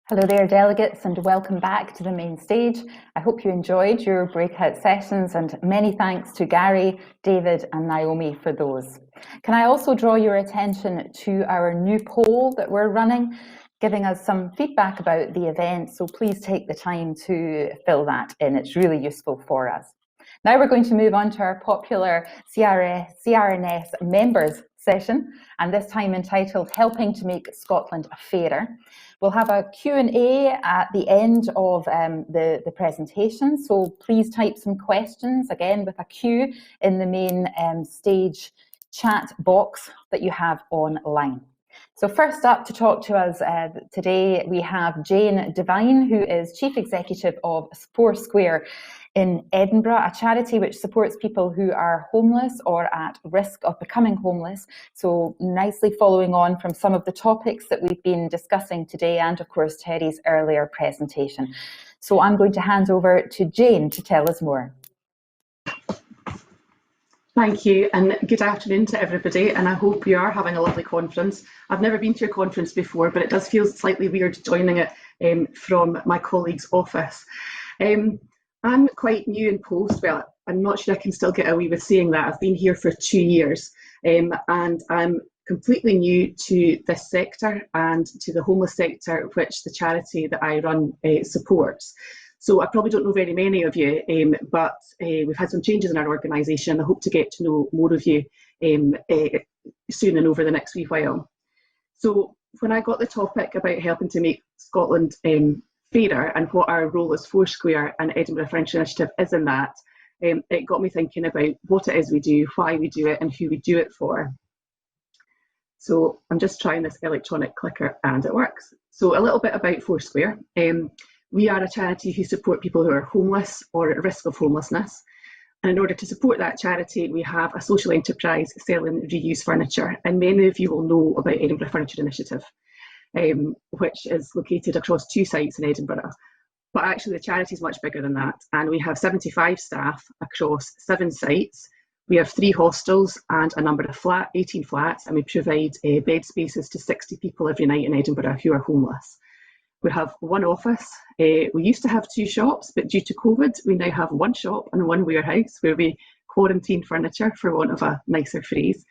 Hello there, delegates, and welcome back to the main stage. I hope you enjoyed your breakout sessions, and many thanks to Gary, David and Naomi for those. Can I also draw your attention to our new poll that we're running, giving us some feedback about the event, so please take the time to fill that in. It's really useful for us. Now we're going to move on to our popular CRNS members session, and this time entitled Helping to Make Scotland Fairer. We'll have a Q&A at the end of the presentation, so please type some questions, again with a Q, in the main stage chat box that you have online. So first up to talk to us today, we have Jane Devine, who is Chief Executive of Foursquare in Edinburgh, a charity which supports people who are homeless or at risk of becoming homeless. So nicely following on from some of the topics that we've been discussing today, and of course Terry's earlier presentation. So I'm going to hand over to Jane to tell us more. Thank you, and good afternoon to everybody, and I hope you are having a lovely conference. I've never been to your conference before, but it does feel slightly weird joining it from my colleague's office. I'm quite new in post. Well, I'm not sure I can still get away with saying that. I've been here for 2 years, and I'm completely new to this sector and to the homeless sector, which the charity that I run supports. So I probably don't know very many of you, but we've had some changes in our organisation. I hope to get to know more of you soon and over the next wee while. So when I got the topic about helping to make Scotland fairer and what our role as Foursquare and Edinburgh Fringe Initiative is in that, it got me thinking about what it is we do, why we do it and who we do it for. So I'm just trying this electronic clicker and it works. So a little bit about Foursquare. We are a charity who support people who are homeless or at risk of homelessness. And in order to support that charity, we have a social enterprise selling reused furniture. And many of you will know about Edinburgh Furniture Initiative, which is located across 2 sites in Edinburgh. But actually the charity is much bigger than that. And we have 75 staff across 7 sites. We have 3 hostels and a number of 18 flats, and we provide bed spaces to 60 people every night in Edinburgh who are homeless. We have 1 office. We used to have 2 shops, but due to COVID, we now have 1 shop and 1 warehouse where we quarantine furniture, for want of a nicer phrase,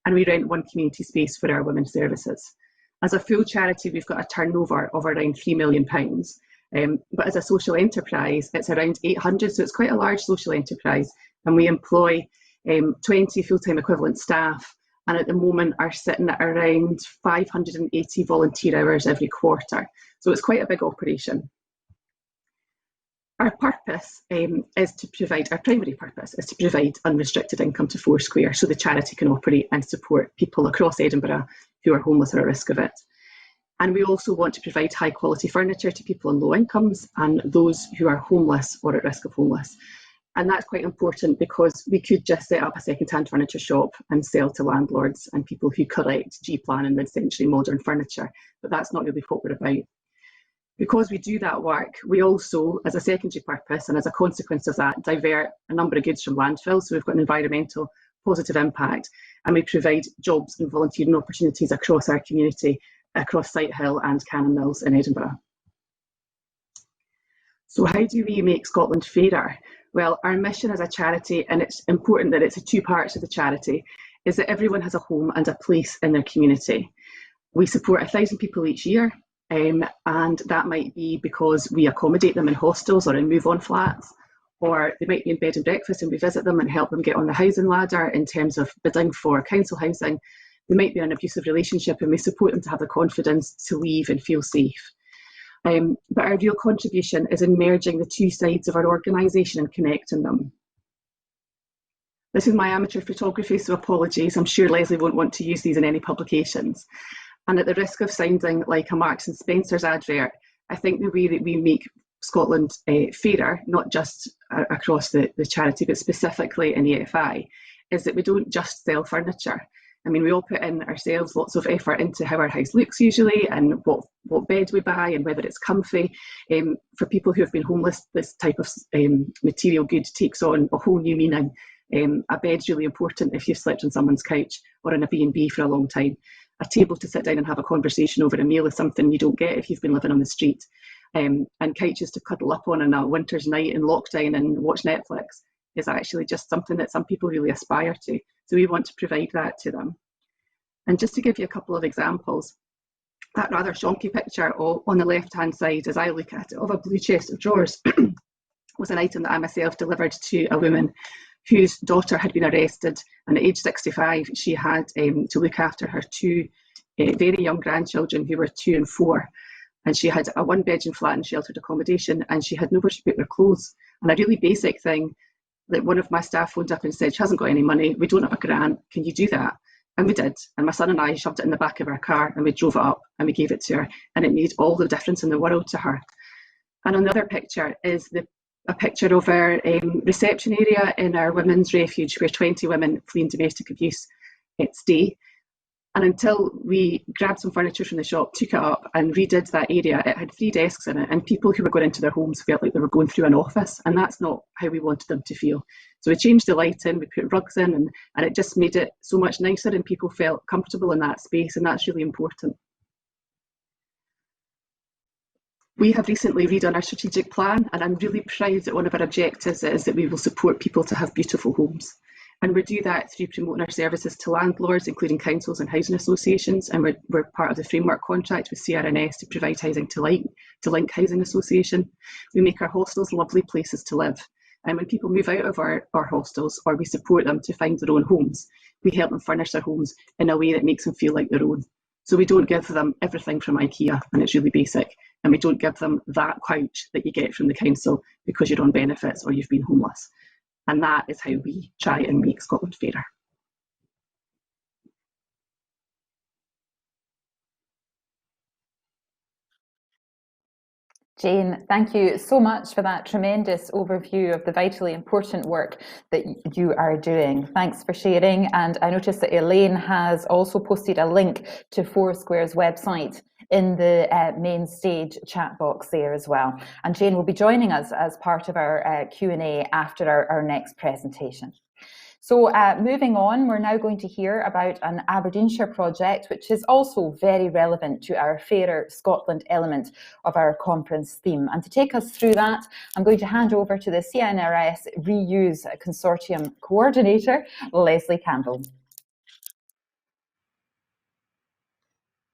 and we rent 1 community space for our women's services. As a full charity, we've got a turnover of around £3 million, but as a social enterprise, it's around 800, so it's quite a large social enterprise, and we employ 20 full-time equivalent staff, and at the moment are sitting at around 580 volunteer hours every quarter. So it's quite a big operation. Our purpose is to provide, our primary purpose is to provide unrestricted income to Foursquare so the charity can operate and support people across Edinburgh who are homeless or at risk of it. And we also want to provide high quality furniture to people on low incomes and those who are homeless or at risk of homeless. And that's quite important because we could just set up a second-hand furniture shop and sell to landlords and people who collect G-plan and mid-century modern furniture, but that's not really what we're about. Because we do that work, we also, as a secondary purpose and as a consequence of that, divert a number of goods from landfill, so we've got an environmental positive impact, and we provide jobs and volunteering opportunities across our community, across Sighthill and Cannon Mills in Edinburgh. So how do we make Scotland fairer? Well, our mission as a charity, and it's important that it's 2 parts of the charity, is that everyone has a home and a place in their community. We support 1,000 people each year, and that might be because we accommodate them in hostels or in move-on flats, or they might be in bed and breakfast and we visit them and help them get on the housing ladder in terms of bidding for council housing. They might be in an abusive relationship and we support them to have the confidence to leave and feel safe. But our real contribution is in merging the 2 sides of our organisation and connecting them. This is my amateur photography, so apologies. I'm sure Lesley won't want to use these in any publications. And at the risk of sounding like a Marks and Spencer's advert, I think the way that we make Scotland fairer, not just across the charity, but specifically in EFI, is that we don't just sell furniture. I mean, we all put in ourselves lots of effort into how our house looks usually and what bed we buy and whether it's comfy. For people who have been homeless, this type of material good takes on a whole new meaning. A bed's really important if you've slept on someone's couch or in a B&B for a long time. a table to sit down and have a conversation over a meal is something you don't get if you've been living on the street. And couches to cuddle up on a winter's night in lockdown and watch Netflix is actually just something that some people really aspire to. So we want to provide that to them. And just to give you a couple of examples, that rather shonky picture on the left-hand side, as I look at it, of a blue chest of drawers was an item that I myself delivered to a woman whose daughter had been arrested, and at age 65 she had to look after her two very young grandchildren who were 2 and 4, and she had a 1-bedroom flat and sheltered accommodation, and she had nowhere to put their clothes. And a really basic thing, that one of my staff phoned up and said, she hasn't got any money, we don't have a grant, can you do that? And we did, and my son and I shoved it in the back of our car and we drove it up and we gave it to her, and it made all the difference in the world to her. And another picture is a picture of our reception area in our women's refuge, where 20 women fleeing domestic abuse stay. And until we grabbed some furniture from the shop, took it up and redid that area, it had 3 desks in it, and people who were going into their homes felt like they were going through an office, and that's not how we wanted them to feel. So we changed the lighting, we put rugs in, and it just made it so much nicer, and people felt comfortable in that space, and that's really important. We have recently redone our strategic plan, and I'm really proud that one of our objectives is that we will support people to have beautiful homes. And we do that through promoting our services to landlords, including councils and housing associations, and we're part of the framework contract with CRNS to provide housing to Link Housing Association. We make our hostels lovely places to live, and when people move out of our hostels, or we support them to find their own homes, we help them furnish their homes in a way that makes them feel like their own. So we don't give them everything from IKEA, and it's really basic, and we don't give them that couch that you get from the council because you're on benefits or you've been homeless. And that is how we try and make Scotland fairer. Jane, thank you so much for that tremendous overview of the vitally important work that you are doing. Thanks for sharing. And I noticed that Elaine has also posted a link to Foursquare's website in the main stage chat box there as well. And Jane will be joining us as part of our Q&A after our next presentation. So moving on, we're now going to hear about an Aberdeenshire project, which is also very relevant to our Fairer Scotland element of our conference theme. And to take us through that, I'm going to hand over to the CNRS Reuse Consortium Coordinator, Lesley Campbell.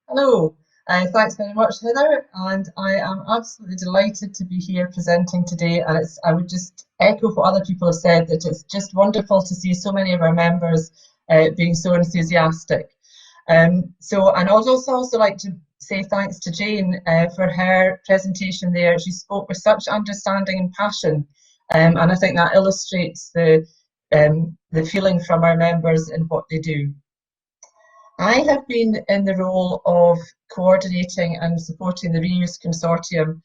Hello. Thanks very much, Heather, and I am absolutely delighted to be here presenting today, and I would just echo what other people have said, that it's just wonderful to see so many of our members being so enthusiastic. And I would also like to say thanks to Jane for her presentation there. She spoke with such understanding and passion, and I think that illustrates the feeling from our members in what they do. I have been in the role of coordinating and supporting the Reuse Consortium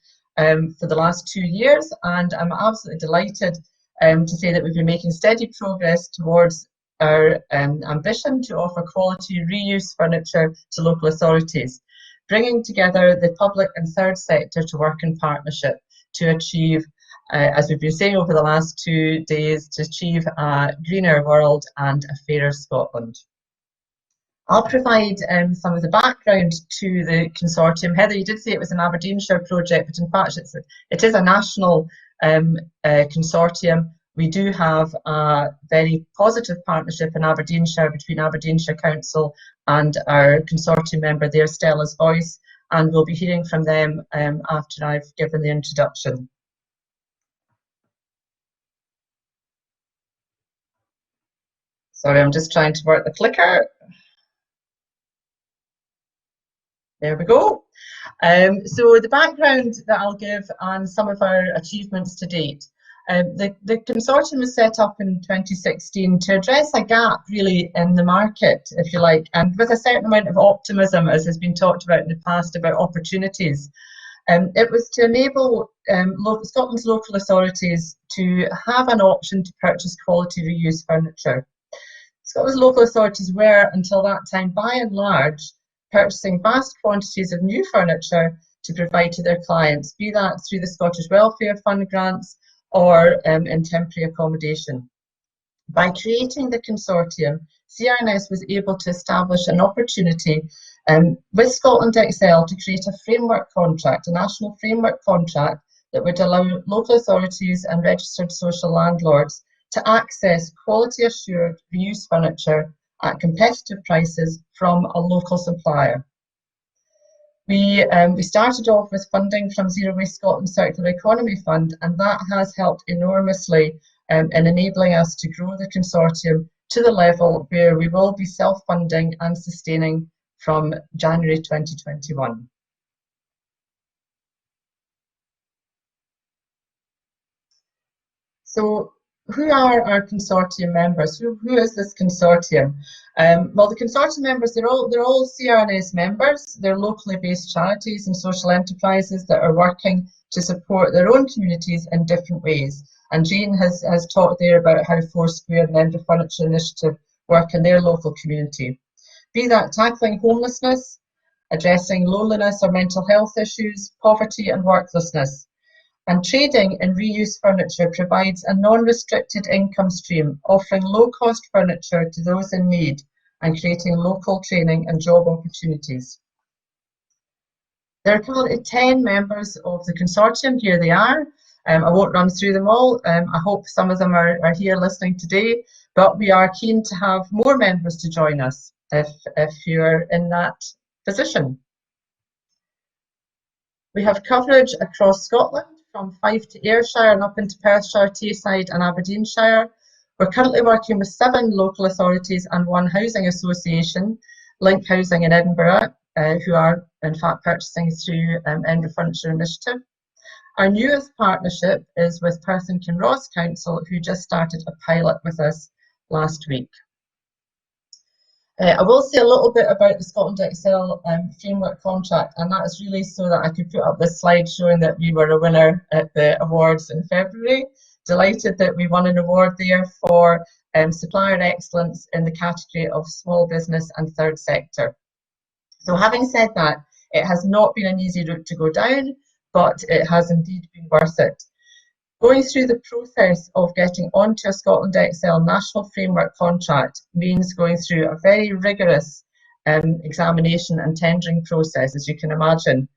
for the last 2 years, and I'm absolutely delighted to say that we've been making steady progress towards our ambition to offer quality reuse furniture to local authorities, bringing together the public and third sector to work in partnership to achieve, as we've been saying over the last 2 days, to achieve a greener world and a fairer Scotland. I'll provide some of the background to the consortium. Heather, you did say it was an Aberdeenshire project, but in fact it is a national consortium. We do have a very positive partnership in Aberdeenshire between Aberdeenshire Council and our consortium member there, Stella's Voice, and we'll be hearing from them after I've given the introduction. Sorry, I'm just trying to work the clicker. There we go. So the background that I'll give on some of our achievements to date. The consortium was set up in 2016 to address a gap really in the market, if you like, and with a certain amount of optimism, as has been talked about in the past, about opportunities. It was to enable Scotland's local authorities to have an option to purchase quality reuse furniture. Scotland's local authorities were, until that time, by and large, purchasing vast quantities of new furniture to provide to their clients, be that through the Scottish Welfare Fund grants or in temporary accommodation. By creating the consortium, CRNS was able to establish an opportunity with Scotland Excel to create a framework contract, a national framework contract that would allow local authorities and registered social landlords to access quality assured reuse furniture at competitive prices from a local supplier. We started off with funding from Zero Waste Scotland Circular Economy Fund, and that has helped enormously in enabling us to grow the consortium to the level where we will be self-funding and sustaining from January 2021. So who are our consortium members? Who is this consortium? Well, the consortium members, they're all CRNS members. They're locally based charities and social enterprises that are working to support their own communities in different ways. And Jane has talked there about how Foursquare and End of Furniture Initiative work in their local community. Be that tackling homelessness, addressing loneliness or mental health issues, poverty and worklessness. And trading in reuse furniture provides a non-restricted income stream, offering low-cost furniture to those in need and creating local training and job opportunities. There are currently 10 members of the consortium. Here they are. I won't run through them all. I hope some of them are here listening today, but we are keen to have more members to join us if you're in that position. We have coverage across Scotland, from Fife to Ayrshire and up into Perthshire, Tayside and Aberdeenshire. We're currently working with 7 local authorities and 1 housing association, Link Housing in Edinburgh, who are in fact purchasing through End of Furniture Initiative. Our newest partnership is with Perth and Kinross Council, who just started a pilot with us last week. I will say a little bit about the Scotland Excel framework contract, and that is really so that I could put up this slide showing that we were a winner at the awards in February. Delighted that we won an award there for supplier excellence in the category of small business and third sector. So having said that, it has not been an easy route to go down, but it has indeed been worth it. Going through the process of getting onto a Scotland Excel national framework contract means going through a very rigorous examination and tendering process, as you can imagine.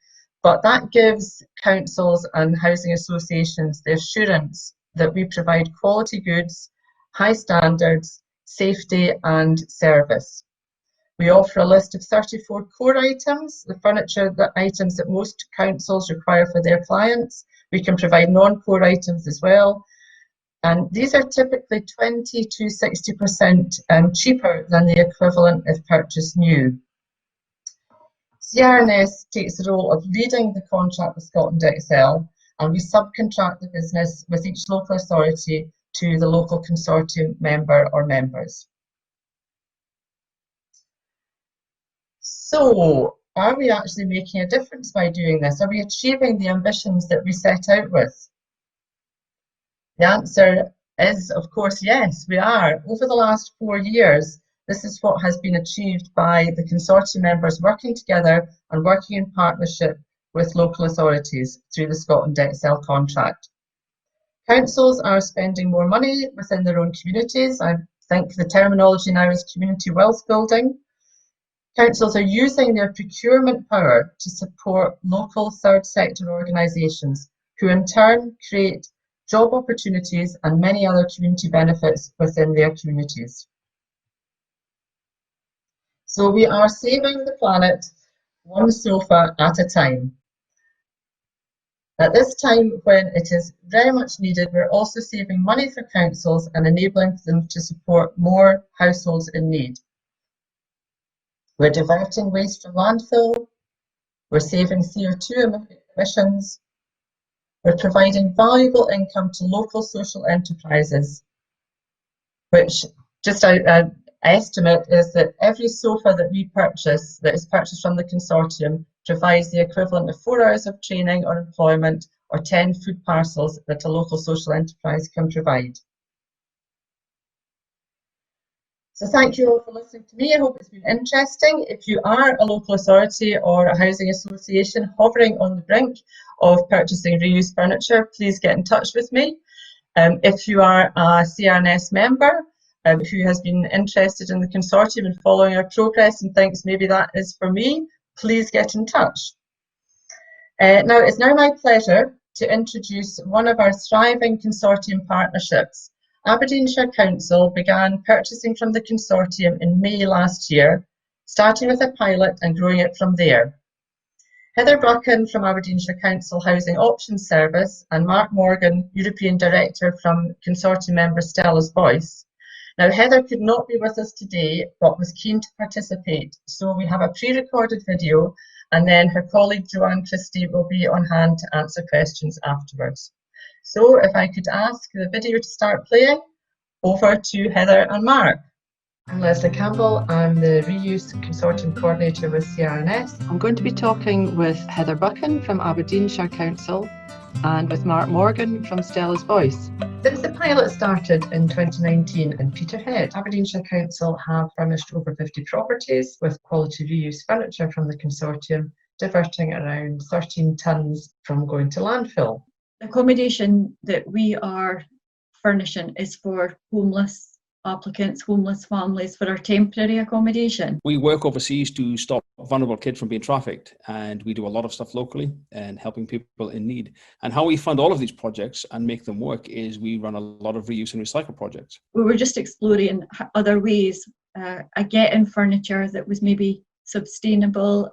But that gives councils and housing associations the assurance that we provide quality goods, high standards, safety and service. We offer a list of 34 core items, the furniture items that most councils require for their clients. We can provide non-core items as well. And these are typically 20 to 60% cheaper than the equivalent if purchased new. CRNS takes the role of leading the contract with Scotland Excel, and we subcontract the business with each local authority to the local consortium member or members. So, are we actually making a difference by doing this? Are we achieving the ambitions that we set out with? The answer is, of course, yes, we are. Over the last 4 years, this is what has been achieved by the consortium members working together and working in partnership with local authorities through the Scotland Excel contract. Councils are spending more money within their own communities. I think the terminology now is community wealth building. Councils are using their procurement power to support local third sector organisations, who in turn create job opportunities and many other community benefits within their communities. So we are saving the planet one sofa at a time. At this time when it is very much needed, we're also saving money for councils and enabling them to support more households in need. We're diverting waste from landfill, we're saving CO2 emissions, we're providing valuable income to local social enterprises, which just an estimate is that every sofa that we purchase, that is purchased from the consortium, provides the equivalent of 4 hours of training or employment or 10 food parcels that a local social enterprise can provide. So thank you all for listening to me. I hope it's been interesting. If you are a local authority or a housing association hovering on the brink of purchasing reused furniture, please get in touch with me. If you are a CRNS member, who has been interested in the consortium and following our progress and thinks maybe that is for me, please get in touch. Now, it's now my pleasure to introduce one of our thriving consortium partnerships. Aberdeenshire Council began purchasing from the consortium in May last year, starting with a pilot and growing it from there. Heather Brucken from Aberdeenshire Council Housing Options Service and Mark Morgan, European Director from consortium member Stella's Voice. Now, Heather could not be with us today, but was keen to participate. So we have a pre-recorded video, and then her colleague Joanne Christie will be on hand to answer questions afterwards. So if I could ask the video to start playing, over to Heather and Mark. I'm Lesley Campbell. I'm the Reuse Consortium Coordinator with CRNS. I'm going to be talking with Heather Brucken from Aberdeenshire Council and with Mark Morgan from Stella's Voice. Since the pilot started in 2019 in Peterhead, Aberdeenshire Council have furnished over 50 properties with quality reuse furniture from the consortium, diverting around 13 tonnes from going to landfill. The accommodation that we are furnishing is for homeless applicants, homeless families, for our temporary accommodation. We work overseas to stop vulnerable kids from being trafficked, and we do a lot of stuff locally and helping people in need. And how we fund all of these projects and make them work is we run a lot of reuse and recycle projects. We were just exploring other ways of getting furniture that was maybe sustainable,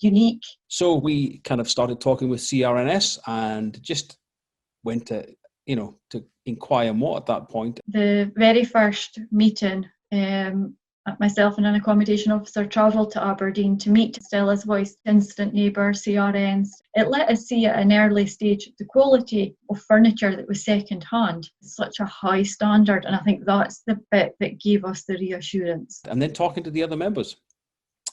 unique. So we kind of started talking with CRNS and just went to inquire more at that point. The very first meeting, myself and an accommodation officer travelled to Aberdeen to meet Stella's Voice, Instant Neighbour, CRNs. It let us see at an early stage the quality of furniture that was second hand. It's such a high standard, and I think that's the bit that gave us the reassurance. And then talking to the other members.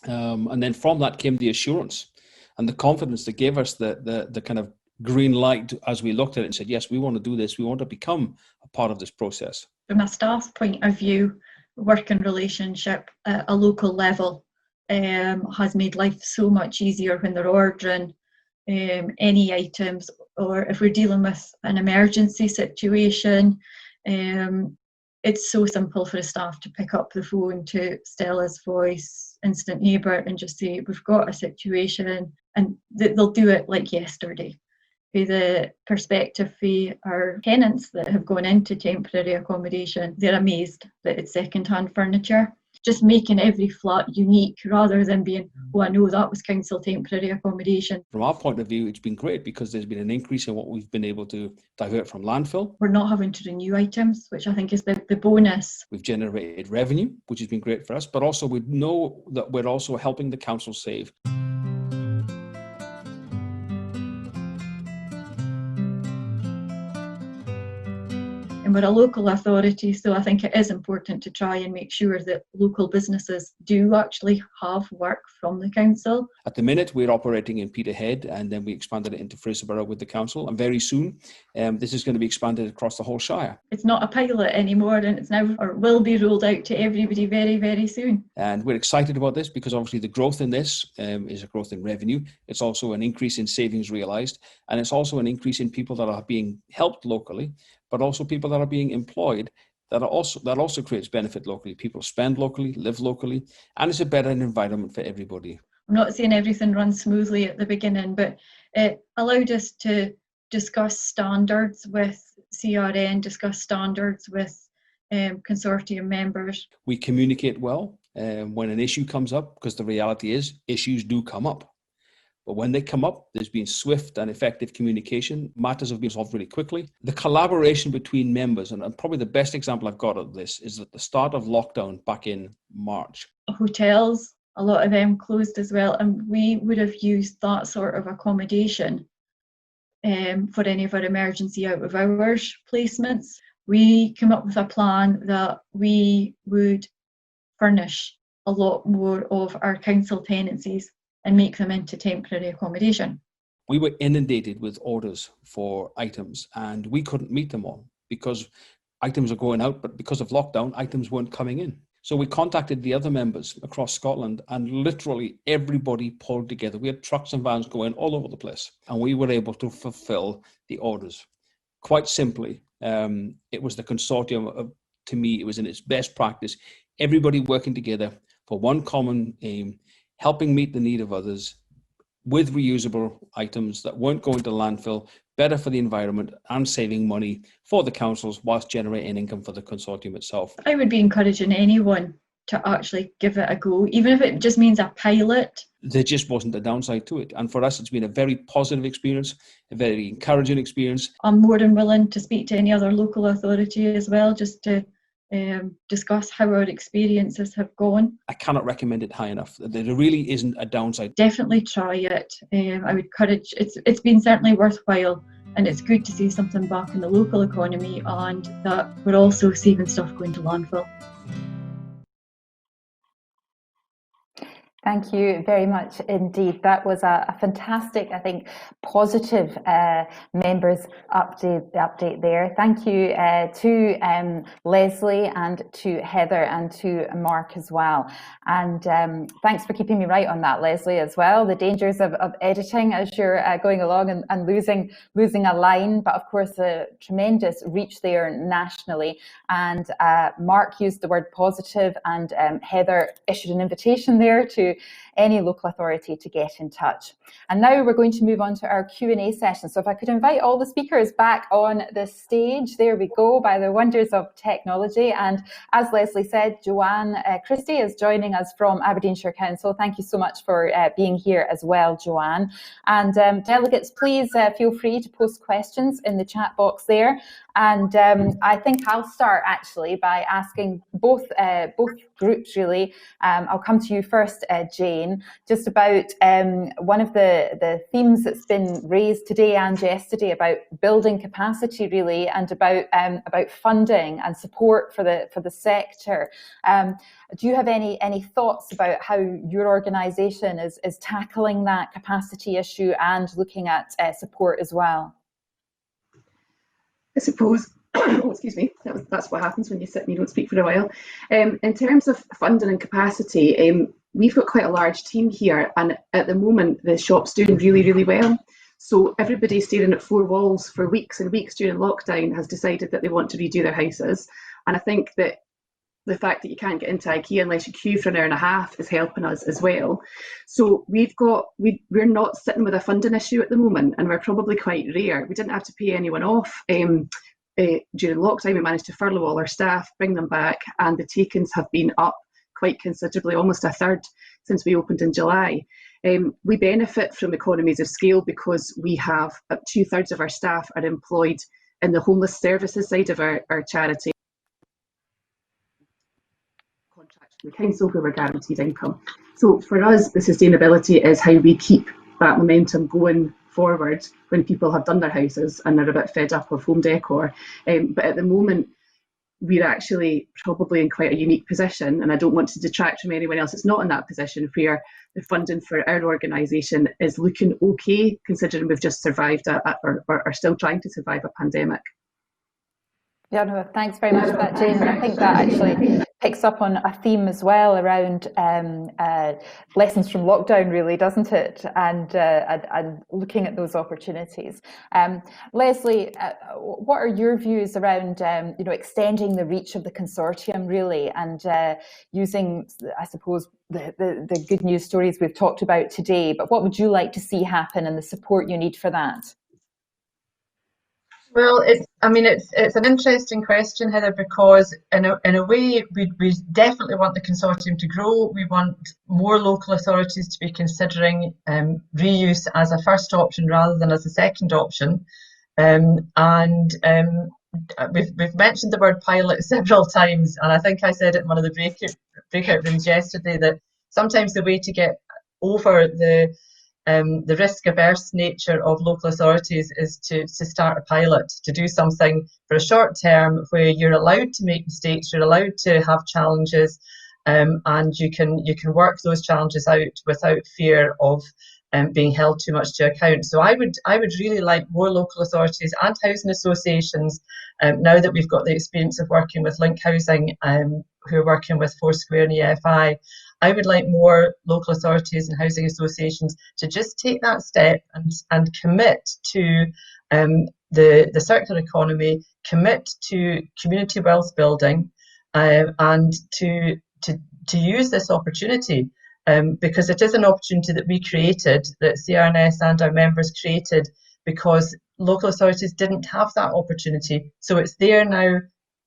And then from that came the assurance and the confidence that gave us the kind of green light as we looked at it and said, yes, we want to do this. We want to become a part of this process. From a staff point of view, working relationship at a local level has made life so much easier when they're ordering any items, or if we're dealing with an emergency situation. It's so simple for the staff to pick up the phone to Stella's Voice, Instant Neighbour, and just say, we've got a situation, and they'll do it like yesterday. The perspective for our tenants that have gone into temporary accommodation, they're amazed that it's second-hand furniture. Just making every flat unique rather than being, oh, I know that was council temporary accommodation. From our point of view, it's been great because there's been an increase in what we've been able to divert from landfill. We're not having to renew items, which I think is the bonus. We've generated revenue, which has been great for us, but also we know that we're also helping the council save. And we're a local authority, so I think it is important to try and make sure that local businesses do actually have work from the council. At the minute, we're operating in Peterhead, and then we expanded it into Fraserburgh with the council. And very soon, this is going to be expanded across the whole Shire. It's not a pilot anymore, and it's now, or will be rolled out to everybody very, very soon. And we're excited about this because obviously the growth in this is a growth in revenue. It's also an increase in savings realised, and it's also an increase in people that are being helped locally, but also people that are being employed that also creates benefit locally. People spend locally, live locally, and it's a better environment for everybody. I'm not saying everything runs smoothly at the beginning, but it allowed us to discuss standards with CRN, discuss standards with consortium members. We communicate well when an issue comes up, because the reality is issues do come up. But when they come up, there's been swift and effective communication. Matters have been solved really quickly. The collaboration between members, and probably the best example I've got of this is at the start of lockdown back in March. Hotels, a lot of them closed as well, and we would have used that sort of accommodation for any of our emergency out of hours placements. We came up with a plan that we would furnish a lot more of our council tenancies and make them into temporary accommodation. We were inundated with orders for items, and we couldn't meet them all because items are going out, but because of lockdown, items weren't coming in. So we contacted the other members across Scotland, and literally everybody pulled together. We had trucks and vans going all over the place, and we were able to fulfill the orders. Quite simply, it was the consortium of to me, it was in its best practice. Everybody working together for one common aim, helping meet the need of others with reusable items that weren't going to landfill, better for the environment and saving money for the councils whilst generating income for the consortium itself. I would be encouraging anyone to actually give it a go, even if it just means a pilot. There just wasn't a downside to it. And for us, it's been a very positive experience, a very encouraging experience. I'm more than willing to speak to any other local authority as well, just to discuss how our experiences have gone. I cannot recommend it high enough. There really isn't a downside. Definitely try it. I would encourage, it's been certainly worthwhile, and it's good to see something back in the local economy, and that we're also saving stuff going to landfill. Thank you very much indeed. That was a fantastic, I think, positive members update there. Thank you to Lesley and to Heather and to Mark as well. And thanks for keeping me right on that, Lesley, as well. The dangers of editing as you're going along and losing a line, but of course a tremendous reach there nationally. And Mark used the word positive, and Heather issued an invitation there to any local authority to get in touch. And now we're going to move on to our Q&A session. So if I could invite all the speakers back on the stage. There we go, by the wonders of technology. And as Lesley said, Joanne Christie is joining us from Aberdeenshire Council. Thank you so much for being here as well, Joanne. And delegates, please feel free to post questions in the chat box there. And I think I'll start actually by asking both groups really. I'll come to you first, Jane, just about one of the themes that's been raised today and yesterday about building capacity really, and about funding and support for the sector. Do you have any thoughts about how your organisation is tackling that capacity issue and looking at support as well? I suppose, oh, excuse me, that's what happens when you sit and you don't speak for a while. In terms of funding and capacity, we've got quite a large team here, and at the moment the shop's doing really, really well. So everybody staring at four walls for weeks and weeks during lockdown has decided that they want to redo their houses. And I think that the fact that you can't get into IKEA unless you queue for an hour and a half is helping us as well. So we're not sitting with a funding issue at the moment, and we're probably quite rare. We didn't have to pay anyone off during lockdown. We managed to furlough all our staff, bring them back, and the take-ins have been up quite considerably, almost a third since we opened in July. We benefit from economies of scale because we have 2/3 of our staff are employed in the homeless services side of our charity. The council who were guaranteed income. So for us, the sustainability is how we keep that momentum going forward when people have done their houses and they're a bit fed up of home decor. But at the moment, we're actually probably in quite a unique position, and I don't want to detract from anyone else that's not in that position, where the funding for our organisation is looking okay, considering we've just survived or are still trying to survive a pandemic. Yeah, no, thanks very much for that, Jane. And I think that actually picks up on a theme as well around lessons from lockdown, really, doesn't it? And looking at those opportunities. Lesley, what are your views around extending the reach of the consortium, really, and using, I suppose, the good news stories we've talked about today? But what would you like to see happen and the support you need for that? Well, it's an interesting question, Heather, because in a way we definitely want the consortium to grow. We want more local authorities to be considering reuse as a first option rather than as a second option. We've mentioned the word pilot several times, and I think I said it in one of the breakout rooms yesterday that sometimes the way to get over the risk-averse nature of local authorities is to start a pilot, to do something for a short term where you're allowed to make mistakes, you're allowed to have challenges, and you can work those challenges out without fear of being held too much to account. So I would really like more local authorities and housing associations, now that we've got the experience of working with Link Housing, who are working with Foursquare and EFI. I would like more local authorities and housing associations to just take that step and commit to the circular economy, commit to community wealth building, and to use this opportunity, because it is an opportunity that we created, that CRNS and our members created, because local authorities didn't have that opportunity. So it's there now.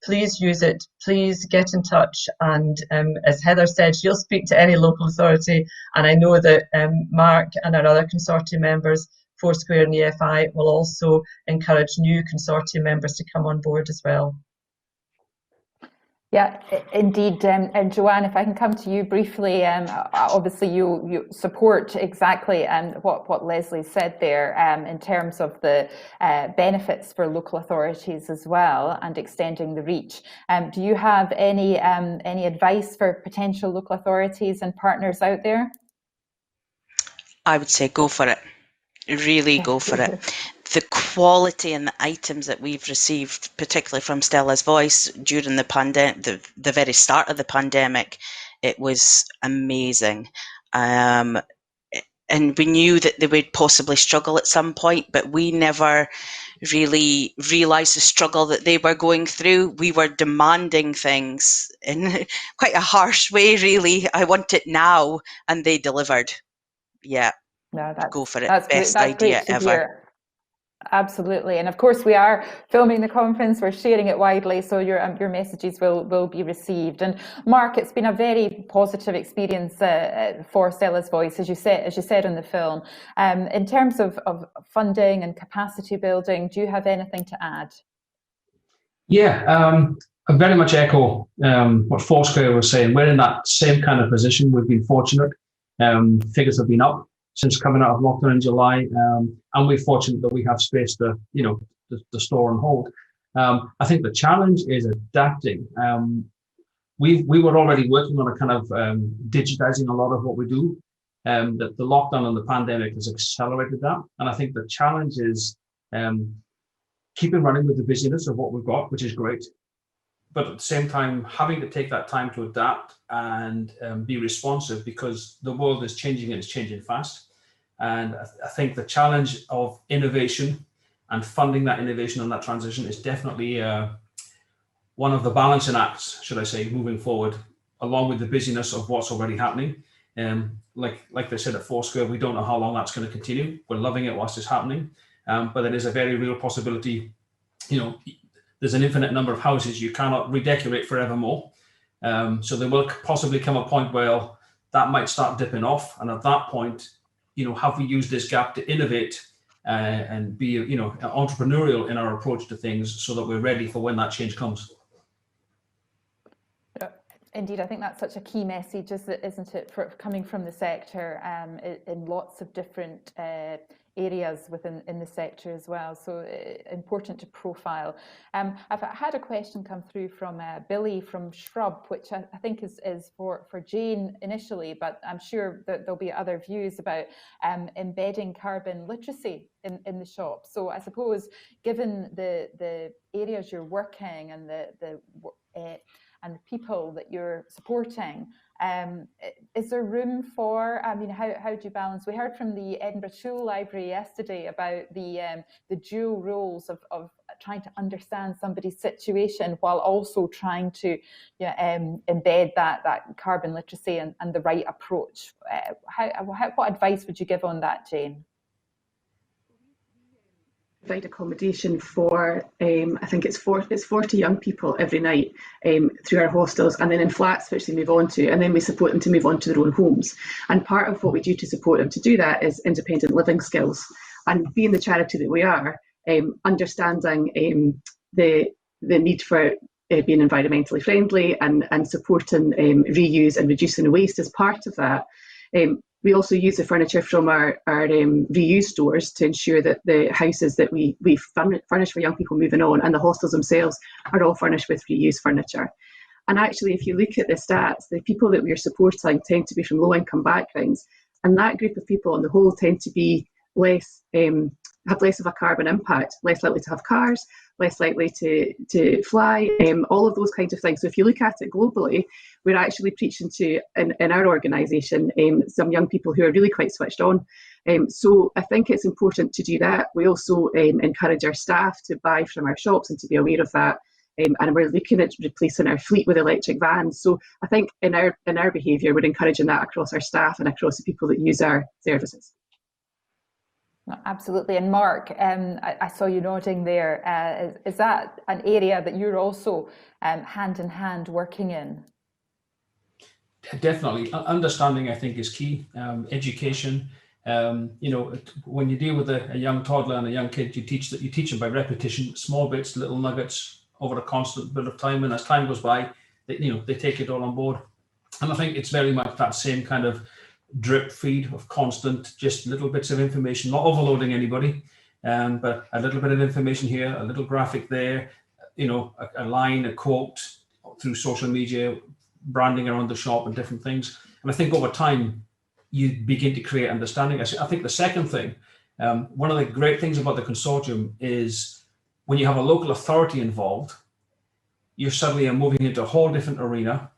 Please use it. Please get in touch. And as Heather said, she'll speak to any local authority. And I know that Mark and our other consortium members, Foursquare and EFI, will also encourage new consortium members to come on board as well. Yeah, indeed. And Joanne, if I can come to you briefly, obviously you support exactly what Lesley said there in terms of the benefits for local authorities as well and extending the reach. Do you have any advice for potential local authorities and partners out there? I would say go for it. Really go for it. The quality and the items that we've received, particularly from Stella's Voice during the pandemic, the very start of the pandemic, it was amazing. And we knew that they would possibly struggle at some point, but we never really realised the struggle that they were going through. We were demanding things in quite a harsh way, really. I want it now, and they delivered. Yeah. No, go for it. That's Best great. That's idea great to ever. hear. Absolutely, and of course we are filming the conference. We're sharing it widely, so your messages will be received. And Mark, it's been a very positive experience for Stella's Voice, as you said in the film. In terms of funding and capacity building, do you have anything to add? Yeah, I very much echo what Foursquare was saying. We're in that same kind of position. We've been fortunate. Figures have been up since coming out of lockdown in July, and we're fortunate that we have space to, to store and hold. I think the challenge is adapting. We were already working on a kind of digitizing a lot of what we do. That the lockdown and the pandemic has accelerated that, and I think the challenge is keeping running with the busyness of what we've got, which is great, but at the same time having to take that time to adapt and be responsive, because the world is changing and it's changing fast. And I think the challenge of innovation and funding that innovation and that transition is definitely one of the balancing acts, should I say, moving forward, along with the busyness of what's already happening. Like they said at Foursquare, we don't know how long that's going to continue. We're loving it whilst it's happening, but there is a very real possibility. There's an infinite number of houses you cannot redecorate forevermore. So there will possibly come a point where that might start dipping off, and at that point, have we used this gap to innovate and be, entrepreneurial in our approach to things, so that we're ready for when that change comes. Indeed, I think that's such a key message, isn't it, coming from the sector in lots of different areas in the sector as well. So important to profile. I've had a question come through from Billy from Shrub, which I think is for Jane initially, but I'm sure that there'll be other views about embedding carbon literacy in the shop. So I suppose, given the areas you're working and the people that you're supporting, is there room for, how do you balance? We heard from the Edinburgh Schule Library yesterday about the dual roles of trying to understand somebody's situation while also trying to embed that carbon literacy and the right approach. What advice would you give on that, Jane? Provide accommodation for I think it's 40 young people every night through our hostels, and then in flats which they move on to, and then we support them to move on to their own homes. And part of what we do to support them to do that is independent living skills. And being the charity that we are, understanding the need for being environmentally friendly and supporting reuse and reducing waste as part of that. We also use the furniture from our reuse stores to ensure that the houses that we furnish for young people moving on, and the hostels themselves, are all furnished with reused furniture. And actually, if you look at the stats, the people that we're supporting tend to be from low-income backgrounds, and that group of people on the whole tend to be less have less of a carbon impact, less likely to have cars, less likely to fly, all of those kinds of things. So if you look at it globally, we're actually preaching to, in our organisation, some young people who are really quite switched on. So I think it's important to do that. We also encourage our staff to buy from our shops and to be aware of that. And we're looking at replacing our fleet with electric vans. So I think in our behaviour, we're encouraging that across our staff and across the people that use our services. Absolutely. And Mark, I saw you nodding there. Is that an area that you're also hand in hand working in? Definitely. Understanding, I think, is key. Education. You know, when you deal with a young toddler and a young kid, you teach them by repetition, small bits, little nuggets over a constant bit of time. And as time goes by, they take it all on board. And I think it's very much that same kind of drip feed of constant, just little bits of information, not overloading anybody, but a little bit of information here, a little graphic there, a line, a quote through social media, branding around the shop and different things. And I think over time, you begin to create understanding. I think the second thing, one of the great things about the consortium is when you have a local authority involved, you suddenly are moving into a whole different arena.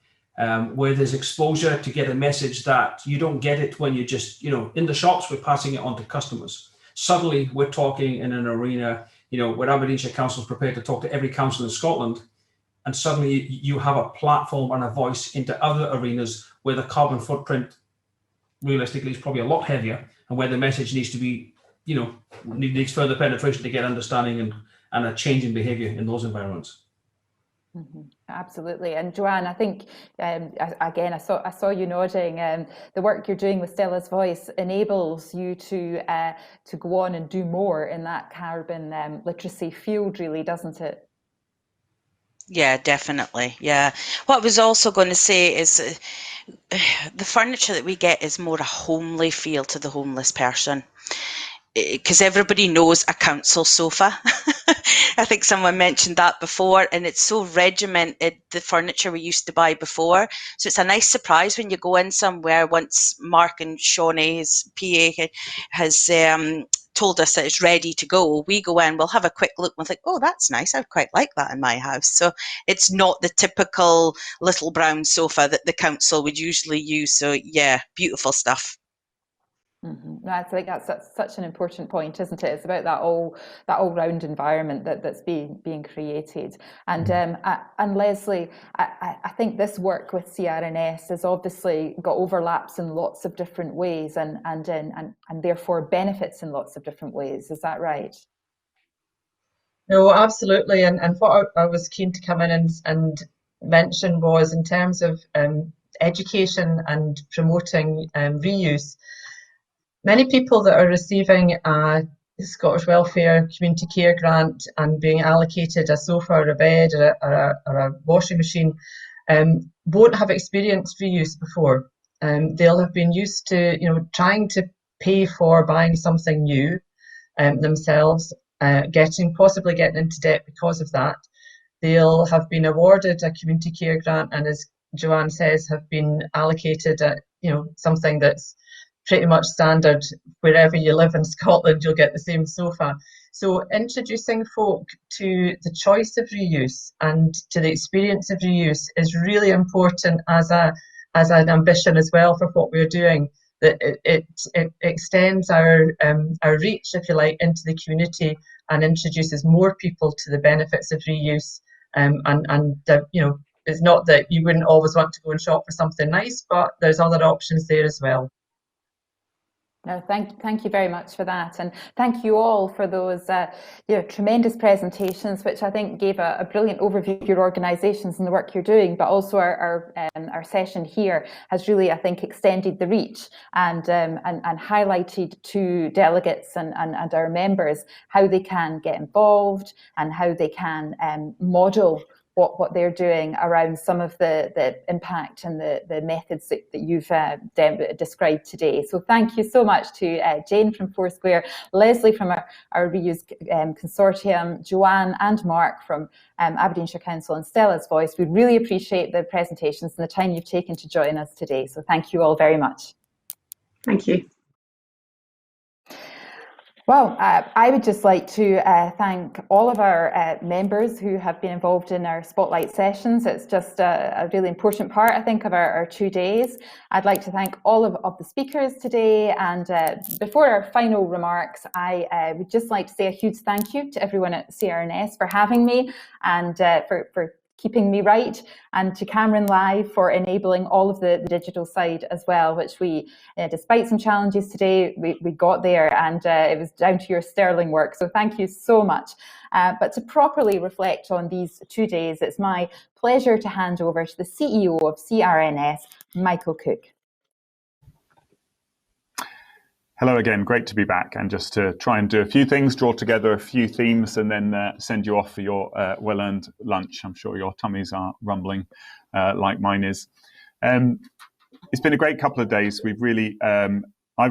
Where there's exposure to get a message that you don't get it when you just, in the shops, we're passing it on to customers. Suddenly we're talking in an arena, where Aberdeenshire Council is prepared to talk to every council in Scotland. And suddenly you have a platform and a voice into other arenas where the carbon footprint realistically is probably a lot heavier and where the message needs to be, needs further penetration to get understanding and a change in behaviour in those environments. Mm-hmm. Absolutely. And Joanne, I think, again, I saw you nodding. The work you're doing with Stella's Voice enables you to go on and do more in that carbon literacy field, really, doesn't it? Yeah, definitely. Yeah. What I was also going to say is the furniture that we get is more a homely feel to the homeless person. Because everybody knows a council sofa. I think someone mentioned that before, and it's so regimented, the furniture we used to buy before. So it's a nice surprise when you go in somewhere once Mark and Shawnee, his PA, has told us that it's ready to go. We go in, we'll have a quick look, and we'll think, oh, that's nice, I'd quite like that in my house. So it's not the typical little brown sofa that the council would usually use. So yeah, beautiful stuff. Mm-hmm. I think that's such an important point, isn't it? It's about that all-round environment that's being created. And Lesley, I think this work with CRNS has obviously got overlaps in lots of different ways, and therefore benefits in lots of different ways. Is that right? No, absolutely. And what I was keen to come in and mention was in terms of education and promoting reuse. Many people that are receiving a Scottish Welfare Community Care Grant and being allocated a sofa or a bed or a washing machine won't have experienced reuse before. They'll have been used to, trying to pay for buying something new themselves, possibly getting into debt because of that. They'll have been awarded a community care grant, and as Joanne says, have been allocated something that's pretty much standard. Wherever you live in Scotland, you'll get the same sofa. So introducing folk to the choice of reuse and to the experience of reuse is really important as an ambition as well for what we're doing. That it extends our reach, if you like, into the community and introduces more people to the benefits of reuse. It's not that you wouldn't always want to go and shop for something nice, but there's other options there as well. No, thank you very much for that, and thank you all for those tremendous presentations, which I think gave a brilliant overview of your organisations and the work you're doing. But also our session here has really, I think, extended the reach and highlighted to delegates and our members how they can get involved and how they can model what they're doing around some of the impact and the methods that you've described today. So thank you so much to Jane from Foursquare, Lesley from our Reuse Consortium, Joanne and Mark from Aberdeenshire Council, and Stella's Voice. We really appreciate the presentations and the time you've taken to join us today. So thank you all very much. Thank you. Well, I would just like to thank all of our members who have been involved in our spotlight sessions. It's just a really important part, I think, of our 2 days. I'd like to thank all of the speakers today. And before our final remarks, I would just like to say a huge thank you to everyone at CRNS for having me and for keeping me right, and to Cameron Live for enabling all of the digital side as well, which we, despite some challenges today, we got there, and it was down to your sterling work. So thank you so much. But to properly reflect on these 2 days, it's my pleasure to hand over to the CEO of CRNS, Michael Cook. Hello again, great to be back, and just to try and do a few things, draw together a few themes, and then send you off for your well-earned lunch. I'm sure your tummies are rumbling like mine is. It's been a great couple of days. I've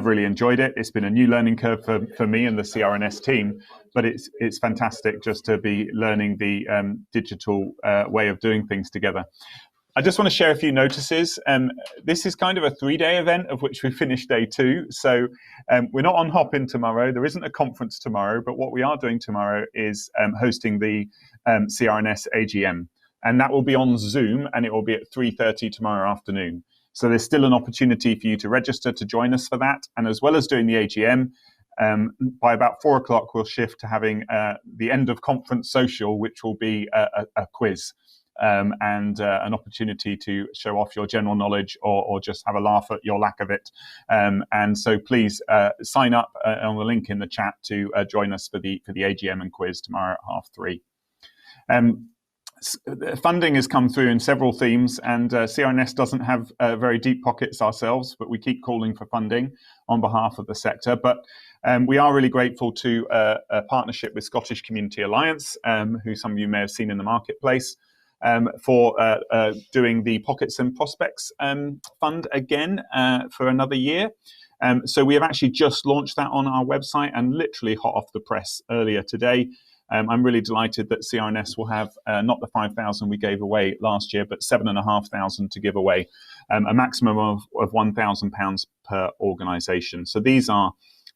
really enjoyed it. It's been a new learning curve for me and the CRNS team, but it's fantastic just to be learning the digital way of doing things together. I just want to share a few notices. This is kind of a 3-day event of which we finished day 2. So we're not on Hop-In tomorrow. There isn't a conference tomorrow, but what we are doing tomorrow is hosting the CRNS AGM. And that will be on Zoom, and it will be at 3:30 tomorrow afternoon. So there's still an opportunity for you to register to join us for that. And as well as doing the AGM, by about 4 o'clock, we'll shift to having the end of conference social, which will be a quiz. And an opportunity to show off your general knowledge or just have a laugh at your lack of it. And so please sign up on the link in the chat to join us for the AGM and quiz tomorrow at 3:30. Funding has come through in several themes, and CRNS doesn't have very deep pockets ourselves, but we keep calling for funding on behalf of the sector. But we are really grateful to a partnership with Scottish Community Alliance, who some of you may have seen in the marketplace, for doing the Pockets and Prospects fund again for another year. So we have actually just launched that on our website, and literally hot off the press earlier today. I'm really delighted that CRNS will have not the 5,000 we gave away last year, but 7,500 to give away, a maximum of £1,000 per organisation. So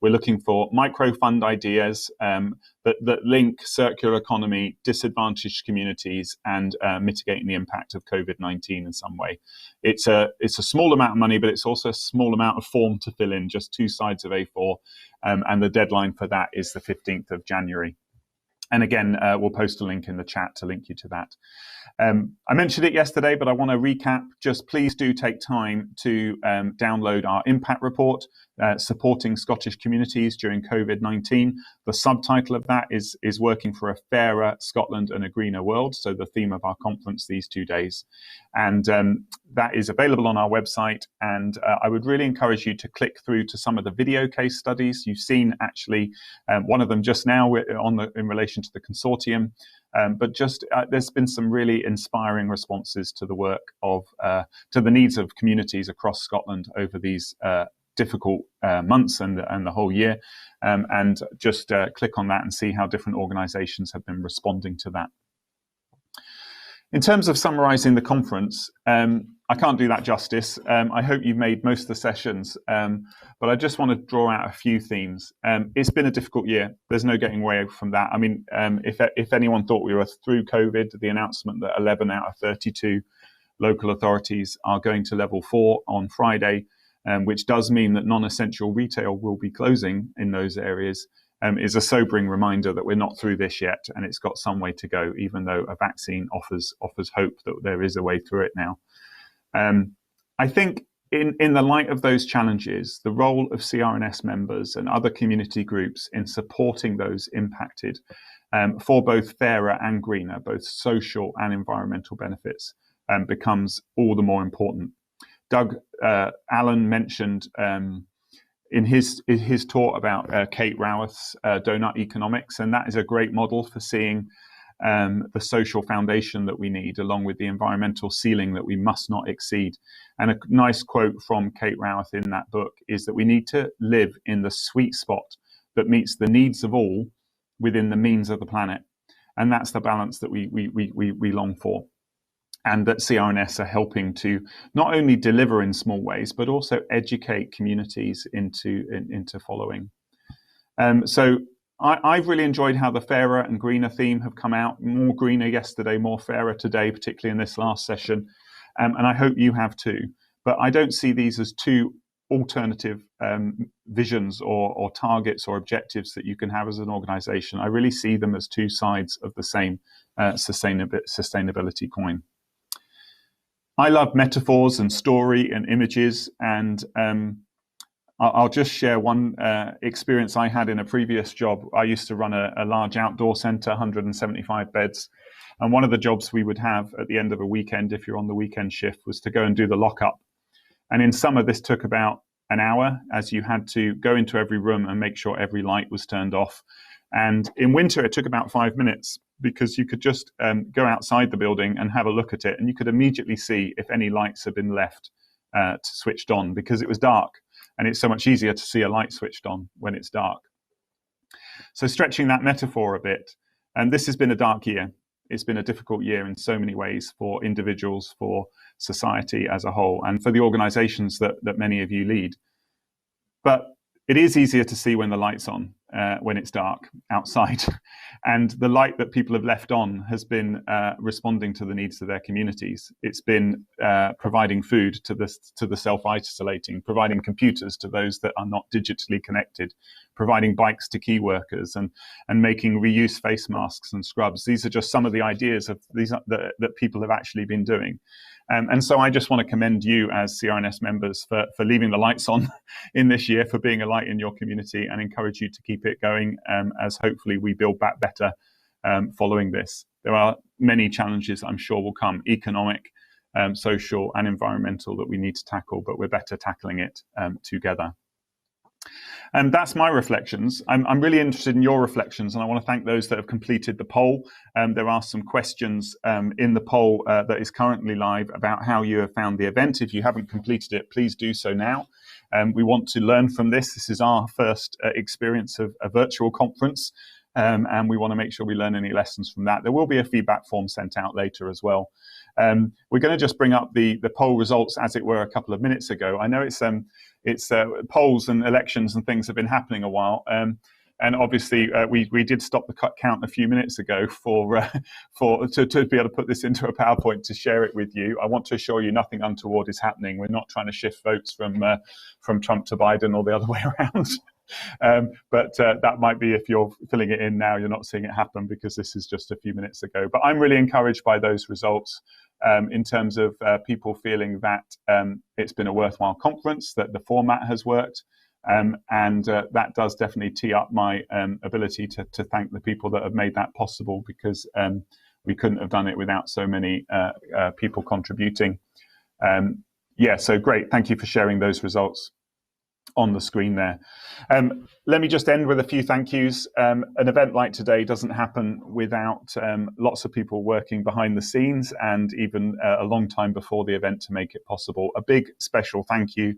we're looking for micro fund ideas that link circular economy, disadvantaged communities, and mitigating the impact of COVID-19 in some way. It's a small amount of money, but it's also a small amount of form to fill in, just 2 sides of A4, and the deadline for that is the 15th of January. And again, we'll post a link in the chat to link you to that. I mentioned it yesterday, but I want to recap. Just please do take time to download our impact report, supporting Scottish communities during COVID-19. The subtitle of that is Working for a Fairer Scotland and a Greener World. So the theme of our conference these 2 days. And that is available on our website. And I would really encourage you to click through to some of the video case studies. You've seen actually one of them just now in relation to the Consortium. But just there's been some really inspiring responses to the work to the needs of communities across Scotland over these difficult months and the whole year. And just click on that and see how different organisations have been responding to that. In terms of summarising the conference, I can't do that justice. I hope you've made most of the sessions, but I just want to draw out a few themes. It's been a difficult year. There's no getting away from that. I mean, if anyone thought we were through COVID, the announcement that 11 out of 32 local authorities are going to level 4 on Friday, which does mean that non-essential retail will be closing in those areas, is a sobering reminder that we're not through this yet, and it's got some way to go, even though a vaccine offers hope that there is a way through it now. I think in the light of those challenges, the role of CRNS members and other community groups in supporting those impacted for both fairer and greener, both social and environmental benefits, becomes all the more important. Doug Allen mentioned in his talk about Kate Raworth's donut economics, and that is a great model for seeing the social foundation that we need, along with the environmental ceiling that we must not exceed. And a nice quote from Kate Raworth in that book is that we need to live in the sweet spot that meets the needs of all within the means of the planet. And that's the balance that we long for. And that CRNS are helping to not only deliver in small ways, but also educate communities into following. So I've really enjoyed how the fairer and greener theme have come out. More greener yesterday, more fairer today, particularly in this last session. And I hope you have too. But I don't see these as two alternative visions or targets or objectives that you can have as an organization. I really see them as two sides of the same sustainability coin. I love metaphors and story and images, and I'll just share one experience I had in a previous job. I used to run a large outdoor centre, 175 beds. And one of the jobs we would have at the end of a weekend, if you're on the weekend shift, was to go and do the lockup. And in summer, this took about an hour, as you had to go into every room and make sure every light was turned off. And in winter, it took about 5 minutes, because you could just go outside the building and have a look at it. And you could immediately see if any lights had been left switched on, because it was dark. And it's so much easier to see a light switched on when it's dark. So stretching that metaphor a bit, and this has been a dark year. It's been a difficult year in so many ways for individuals, for society as a whole, and for the organizations that many of you lead. But it is easier to see when the light's on, when it's dark outside. And the light that people have left on has been responding to the needs of their communities. It's been providing food to the self-isolating, providing computers to those that are not digitally connected, providing bikes to key workers, and making reuse face masks and scrubs. These are just some of the ideas of these that people have actually been doing. And so I just want to commend you as CRNS members for leaving the lights on in this year, for being a light in your community, and encourage you to keep it going as hopefully we build back better following this. There are many challenges I'm sure will come, economic, social and environmental, that we need to tackle, but we're better tackling it together. And that's my reflections. I'm really interested in your reflections, and I want to thank those that have completed the poll. There are some questions in the poll that is currently live about how you have found the event. If you haven't completed it, please do so now. We want to learn from this. This is our first experience of a virtual conference, and we want to make sure we learn any lessons from that. There will be a feedback form sent out later as well. We're going to just bring up the poll results as it were a couple of minutes ago. I know it's polls and elections and things have been happening a while, and obviously we did stop the count a few minutes ago to be able to put this into a PowerPoint to share it with you. I want to assure you nothing untoward is happening. We're not trying to shift votes from Trump to Biden or the other way around. But that might be, if you're filling it in now, you're not seeing it happen because this is just a few minutes ago. But I'm really encouraged by those results in terms of people feeling that it's been a worthwhile conference, that the format has worked, and that does definitely tee up my ability to thank the people that have made that possible, because we couldn't have done it without so many people contributing. Yeah, so great. Thank you for sharing those results on the screen there. Let me just end with a few thank yous. An event like today doesn't happen without lots of people working behind the scenes, and even a long time before the event to make it possible. A big special thank you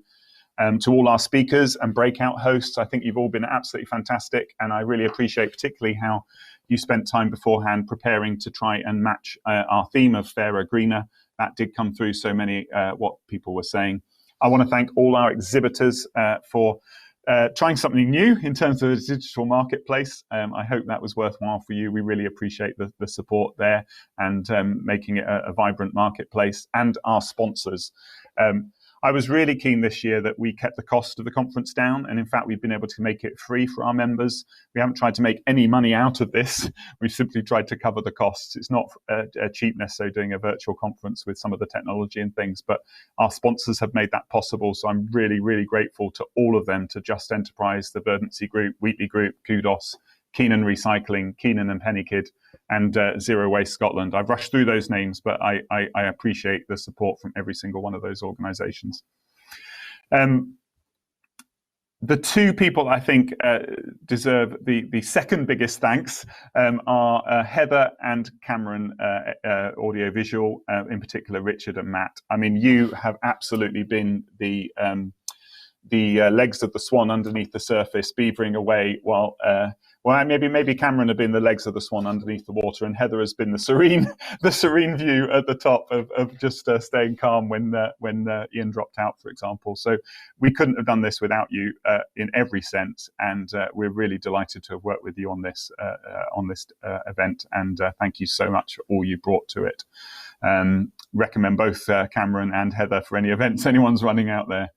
to all our speakers and breakout hosts. I think you've all been absolutely fantastic, and I really appreciate particularly how you spent time beforehand preparing to try and match our theme of fairer, greener. That did come through so many what people were saying. I want to thank all our exhibitors for trying something new in terms of a digital marketplace. I hope that was worthwhile for you. We really appreciate the support there, and making it a vibrant marketplace, and our sponsors. I was really keen this year that we kept the cost of the conference down, and in fact we've been able to make it free for our members. We haven't tried to make any money out of this. We've simply tried to cover the costs. It's not cheap necessarily doing a virtual conference with some of the technology and things, but our sponsors have made that possible. So I'm really, really grateful to all of them, to Just Enterprise, the Verdancy Group, Wheatley Group, Kudos, Keenan Recycling, Keenan and Pennykid, and Zero Waste Scotland. I've rushed through those names, but I appreciate the support from every single one of those organisations. The two people I think deserve the second biggest thanks are Heather and Cameron Audiovisual, in particular Richard and Matt. I mean, you have absolutely been the legs of the swan underneath the surface, beavering away while Well, maybe Cameron had been the legs of the swan underneath the water, and Heather has been the serene view at the top of just staying calm when Ian dropped out, for example. So we couldn't have done this without you in every sense, and we're really delighted to have worked with you on this event. And thank you so much for all you brought to it. Recommend both Cameron and Heather for any events anyone's running out there.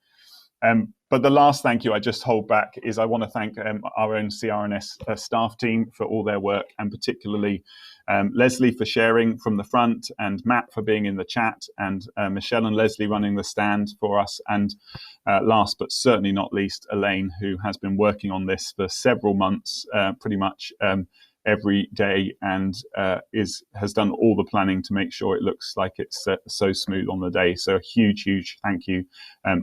But the last thank you I just hold back is I want to thank our own CRNS staff team for all their work, and particularly Lesley for sharing from the front, and Matt for being in the chat, and Michelle and Lesley running the stand for us, and last but certainly not least, Elaine, who has been working on this for several months, pretty much every day, and has done all the planning to make sure it looks like it's so smooth on the day. So a huge thank you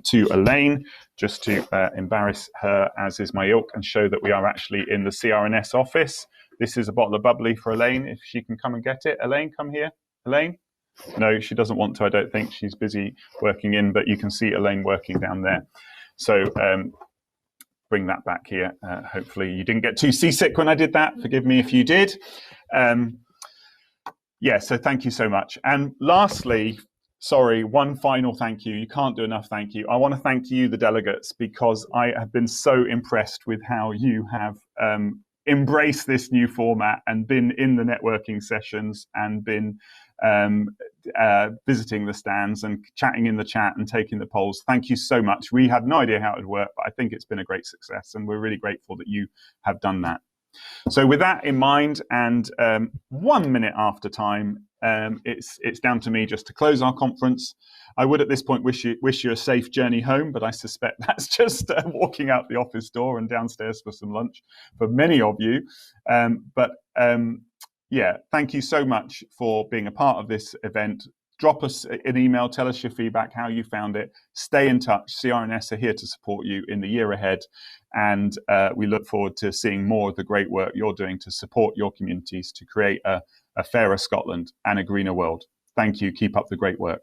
to Elaine, just to embarrass her as is my ilk and show that we are actually in the CRNS office. This is a bottle of bubbly for Elaine, if she can come and get it. Elaine, come here. Elaine? No, she doesn't want to, I don't think. She's busy working in, but you can see Elaine working down there. So bring that back here. Hopefully you didn't get too seasick when I did that. Forgive me if you did. Yeah, so thank you so much. And lastly, sorry, one final thank you. You can't do enough thank you. I want to thank you, the delegates, because I have been so impressed with how you have embraced this new format and been in the networking sessions and been visiting the stands and chatting in the chat and taking the polls. Thank you so much. We had no idea how it would work, but I think it's been a great success, and we're really grateful that you have done that. So with that in mind, and 1 minute after time, it's down to me just to close our conference. I would at this point wish you a safe journey home, but I suspect that's just walking out the office door and downstairs for some lunch for many of you. Yeah, thank you so much for being a part of this event. Drop us an email, tell us your feedback, how you found it. Stay in touch. CRNS are here to support you in the year ahead. And we look forward to seeing more of the great work you're doing to support your communities to create a fairer Scotland and a greener world. Thank you. Keep up the great work.